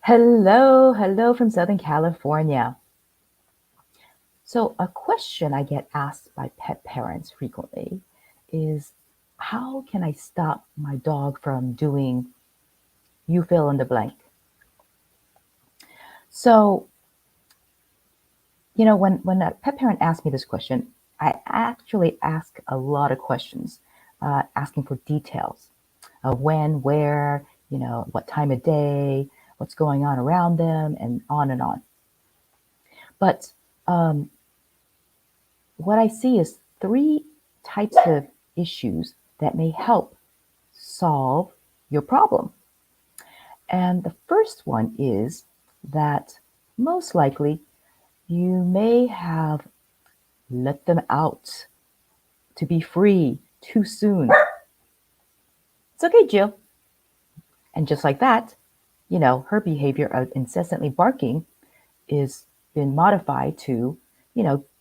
Hello from Southern California. So, a question I get asked by pet parents frequently is how can I stop my dog from doing you fill in the blank? So, when a pet parent asks me this question, I actually ask a lot of questions, asking for details of when, where, what time of day, what's going on around them, and on and on. But um, what I see is three types of issues that may help solve your problem. And the first one is that most likely you may have let them out to be free too soon. It's okay, Jill. And just like that, her behavior of incessantly barking is been modified to,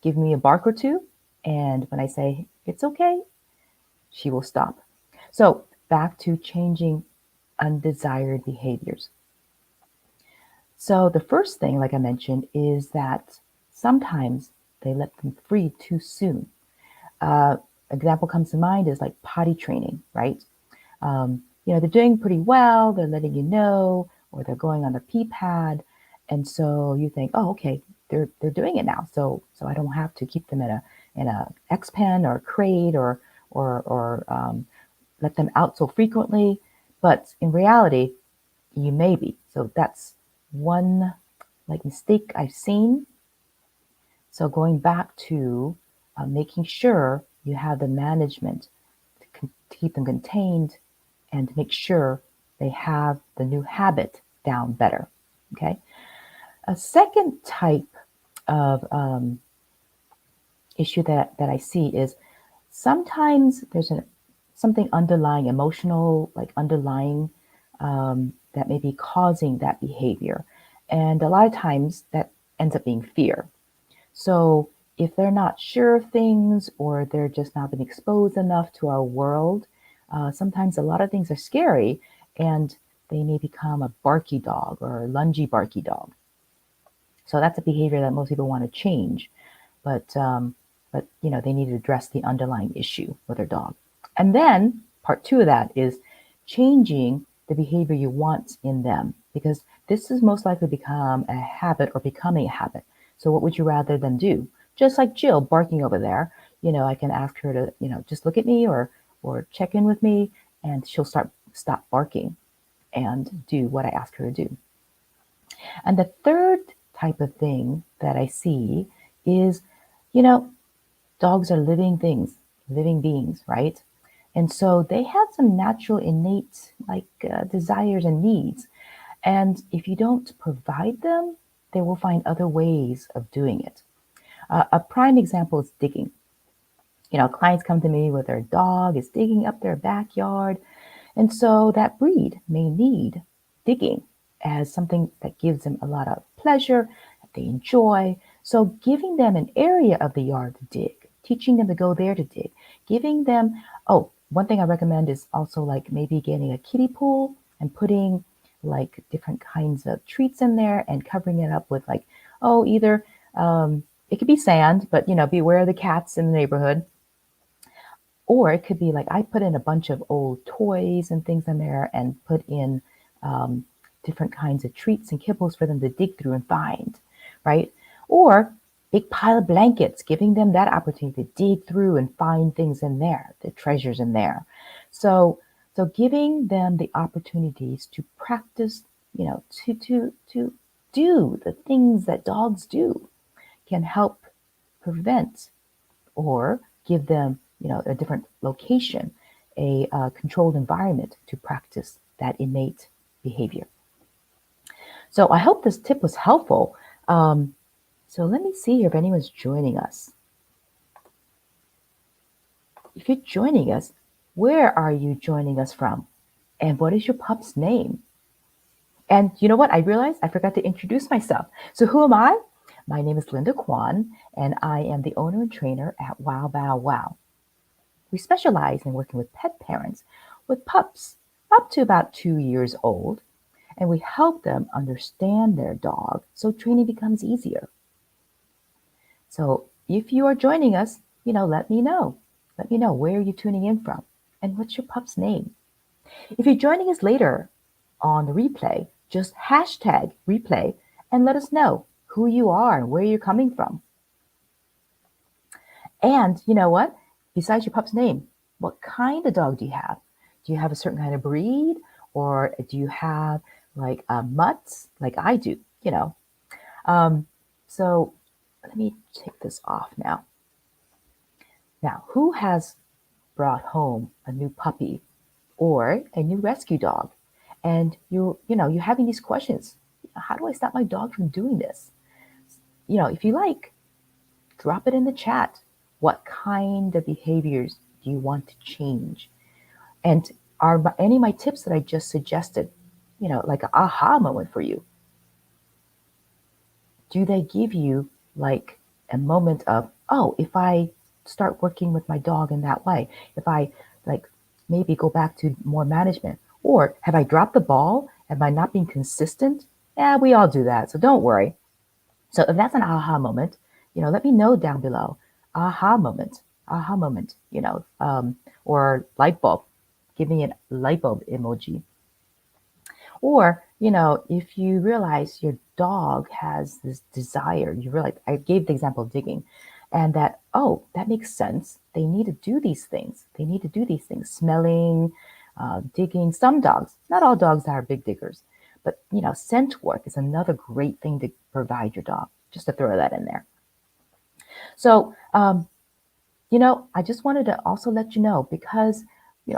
give me a bark or two. And when I say it's okay, she will stop. So back to changing undesired behaviors. So the first thing, like I mentioned, is that sometimes they let them free too soon. Uh, Example comes to mind is like potty training, right? They're doing pretty well, they're letting you know, or they're going on the pee pad, and so you think, oh, okay, they're doing it now, so I don't have to keep them in a X pen or crate or let them out so frequently. But in reality, you may be. So that's one like mistake I've seen. So going back to making sure you have the management to keep them contained and to make sure they have the new habit down better. Okay. A second type of issue that I see is sometimes there's something underlying, emotional, like underlying, that may be causing that behavior. And a lot of times that ends up being fear. So if they're not sure of things or they're just not been exposed enough to our world, sometimes a lot of things are scary and they may become a barky dog or a lungy barky dog. So that's a behavior that most people want to change, but they need to address the underlying issue with their dog. And then part two of that is changing the behavior you want in them, because this is most likely become a habit or becoming a habit. So what would you rather them do? Just like Jill barking over there, I can ask her to, just look at me or check in with me, and she'll stop barking and do what I ask her to do. And the third type of thing that I see is, you know, dogs are living things, living beings, right? And so they have some natural, innate, desires and needs. And if you don't provide them, they will find other ways of doing it. A prime example is digging. Clients come to me with their dog is digging up their backyard. And so that breed may need digging as something that gives them a lot of pleasure, that they enjoy. So giving them an area of the yard to dig, teaching them to go there to dig, giving them, oh, one thing I recommend is also like maybe getting a kiddie pool and putting like different kinds of treats in there and covering it up with like, oh, either it could be sand, but beware of the cats in the neighborhood. Or it could be like I put in a bunch of old toys and things in there and put in different kinds of treats and kibbles for them to dig through and find, right? Or big pile of blankets, giving them that opportunity to dig through and find things in there, the treasures in there. So giving them the opportunities to practice, to do the things that dogs do can help prevent or give them, a different location, a controlled environment to practice that innate behavior. So I hope this tip was helpful. So let me see here if anyone's joining us. If you're joining us, where are you joining us from? And what is your pup's name? And you know what? I realized I forgot to introduce myself. So who am I? My name is Linda Kwan, and I am the owner and trainer at WowBowWow. We specialize in working with pet parents with pups up to about 2 years old. and we help them understand their dog so training becomes easier. So if you are joining us, let me know. Let me know where you're tuning in from and what's your pup's name. If you're joining us later on the replay, just hashtag replay and let us know who you are and where you're coming from. And you know what? Besides your pup's name, what kind of dog do you have? Do you have a certain kind of breed, or do you have like mutts like I do? So let me take this off now. Now, who has brought home a new puppy or a new rescue dog? And you're having these questions. How do I stop my dog from doing this? If you like, drop it in the chat. What kind of behaviors do you want to change? And are any of my tips that I just suggested, like an aha moment for you? Do they give you like a moment of, oh, if I start working with my dog in that way, if I like maybe go back to more management, or have I dropped the ball? Am I not being consistent? Yeah, we all do that. So don't worry. So if that's an aha moment, let me know down below. Aha moment, or light bulb. Give me a light bulb emoji. Or, if you realize your dog has this desire, you realize, I gave the example of digging, and that, oh, that makes sense. They need to do these things. They need to do these things, smelling, digging. Some dogs, not all dogs are big diggers, but, scent work is another great thing to provide your dog, just to throw that in there. So, I just wanted to also let you know, because,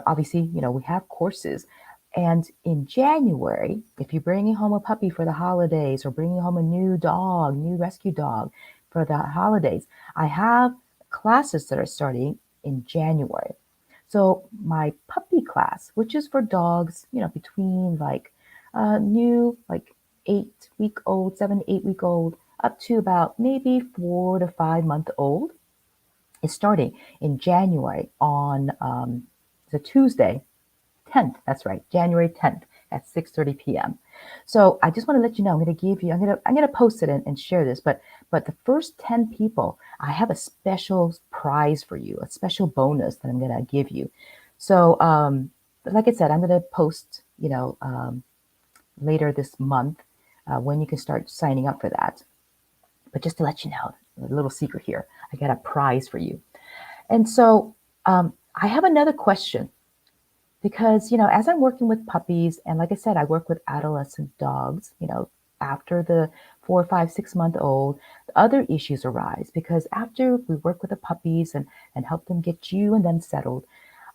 obviously, we have courses. And in January, if you're bringing home a puppy for the holidays or bringing home a new dog, new rescue dog for the holidays, I have classes that are starting in January. So my puppy class, which is for dogs, between like new, like 8-week-old, 7-8-week-old, up to about maybe 4 to 5 month old, is starting in January on the Tuesday, 10th. That's right, January 10th at 6:30 p.m. So I just want to let you know, I'm going to post it and share this, but the first 10 people, I have a special prize for you, a special bonus that I'm going to give you. So like I said, I'm going to post, later this month when you can start signing up for that. But just to let you know, a little secret here, I got a prize for you. And so I have another question, because, as I'm working with puppies, and like I said, I work with adolescent dogs, after the 4, 5, 6 month old, other issues arise, because after we work with the puppies and help them get you and them settled,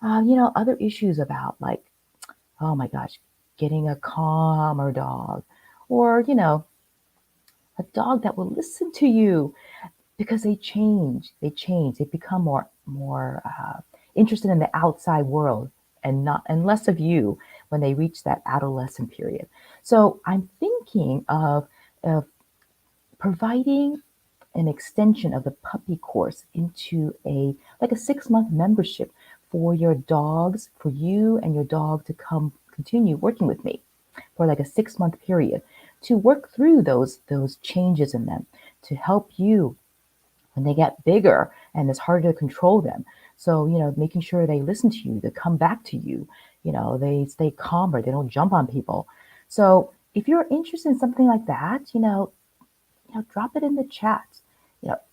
other issues about like, oh my gosh, getting a calmer dog, or, a dog that will listen to you, because they become more interested in the outside world and less of you when they reach that adolescent period. So I'm thinking of providing an extension of the puppy course into a 6-month membership for your dogs, for you and your dog to continue working with me for like a 6-month period, to work through those changes in them, to help you when they get bigger and it's harder to control them. So, making sure they listen to you, they come back to you, they stay calmer, they don't jump on people. So if you're interested in something like that, drop it in the chat.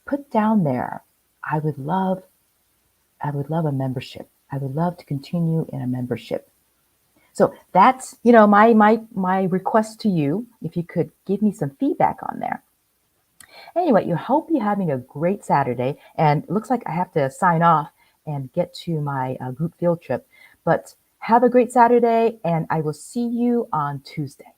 Put down there, I would love a membership. I would love to continue in a membership. So that's, my request to you, if you could give me some feedback on there. Anyway, you hope you're having a great Saturday, and it looks like I have to sign off and get to my group field trip. But have a great Saturday, and I will see you on Tuesday.